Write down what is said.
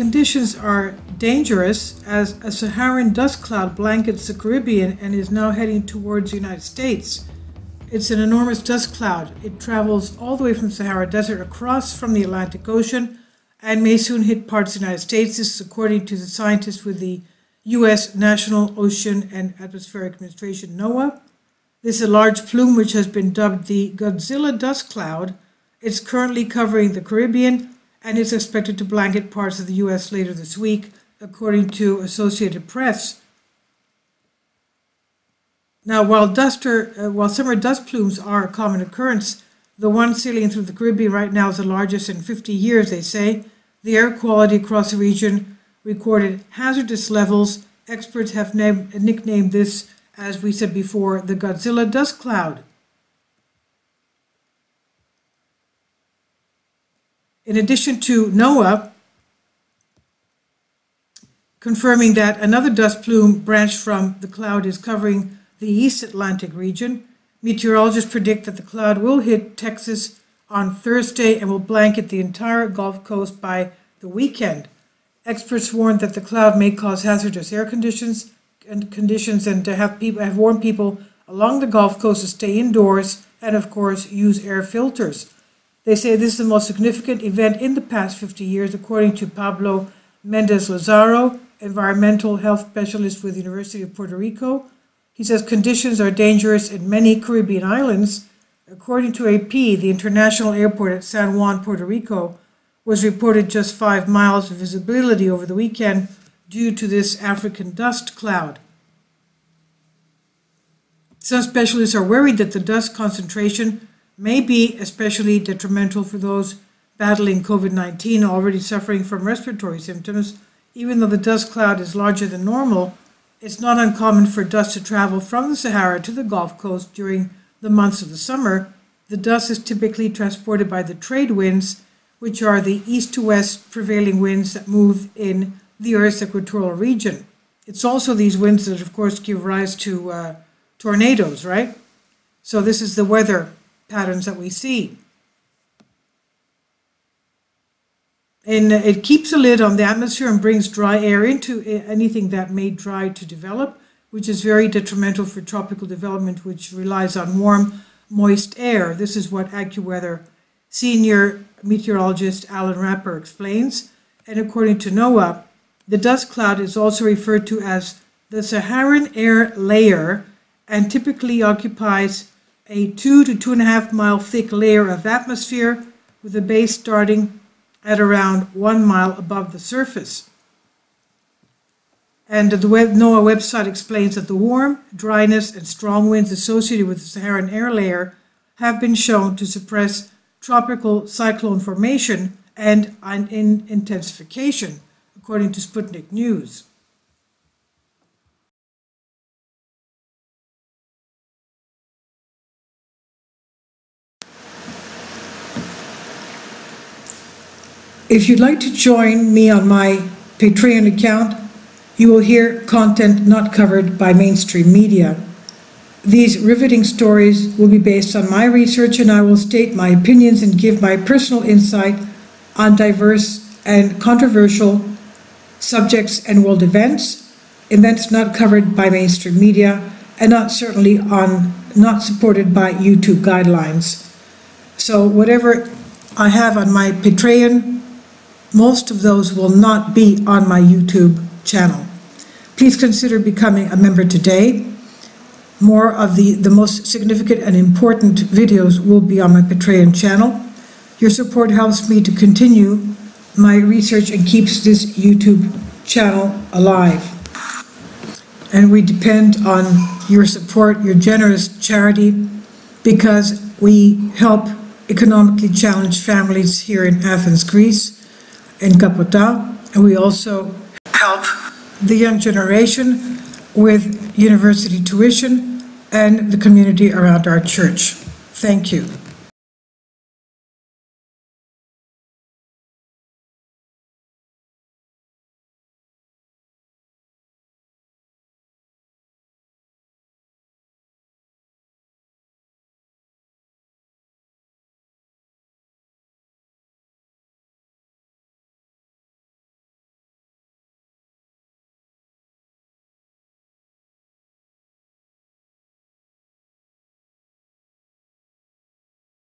conditions are dangerous as a Saharan dust cloud blankets the Caribbean and is now heading towards the United States. It's an enormous dust cloud. It travels all the way from the Sahara Desert across from the Atlantic Ocean and may soon hit parts of the United States. This is according to the scientists with the U.S. National Ocean and Atmospheric Administration, NOAA. This is a large plume which has been dubbed the Godzilla dust cloud. It's currently covering the Caribbean and is expected to blanket parts of the U.S. later this week, according to Associated Press. Now, while summer dust plumes are a common occurrence, the one sailing through the Caribbean right now is the largest in 50 years, they say. The air quality across the region recorded hazardous levels. Experts have nicknamed this, as we said before, the Godzilla dust cloud. In addition to NOAA confirming that another dust plume branched from the cloud is covering the East Atlantic region, meteorologists predict that the cloud will hit Texas on Thursday and will blanket the entire Gulf Coast by the weekend. Experts warned that the cloud may cause hazardous air conditions and to have warned people along the Gulf Coast to stay indoors and, of course, use air filters. They say this is the most significant event in the past 50 years, according to Pablo Mendez-Lazaro, environmental health specialist with the University of Puerto Rico. He says conditions are dangerous in many Caribbean islands. According to AP, the international airport at San Juan, Puerto Rico, was reported just 5 miles of visibility over the weekend due to this African dust cloud. Some specialists are worried that the dust concentration may be especially detrimental for those battling COVID-19 already suffering from respiratory symptoms. Even though the dust cloud is larger than normal, it's not uncommon for dust to travel from the Sahara to the Gulf Coast during the months of the summer. The dust is typically transported by the trade winds, which are the east to west prevailing winds that move in the Earth's equatorial region. It's also these winds that, of course, give rise to tornadoes, right? So this is the weather patterns that we see. And it keeps a lid on the atmosphere and brings dry air into anything that may dry to develop, which is very detrimental for tropical development, which relies on warm, moist air. This is what AccuWeather senior meteorologist Alan Rapper explains. And according to NOAA, the dust cloud is also referred to as the Saharan air layer and typically occupies a 2 to 2.5 mile thick layer of atmosphere with a base starting at around 1 mile above the surface. And the NOAA website explains that the warm, dryness, and strong winds associated with the Saharan air layer have been shown to suppress tropical cyclone formation and intensification, according to Sputnik News. If you'd like to join me on my Patreon account, you will hear content not covered by mainstream media. These riveting stories will be based on my research, and I will state my opinions and give my personal insight on diverse and controversial subjects and world events not covered by mainstream media, and not supported by YouTube guidelines. So whatever I have on my Patreon, most of those will not be on my YouTube channel. Please consider becoming a member today. More of the most significant and important videos will be on my Patreon channel. Your support helps me to continue my research and keeps this YouTube channel alive. And we depend on your support, your generous charity, because we help economically challenged families here in Athens, Greece, in Kapota, and we also help the young generation with university tuition and the community around our church. Thank you.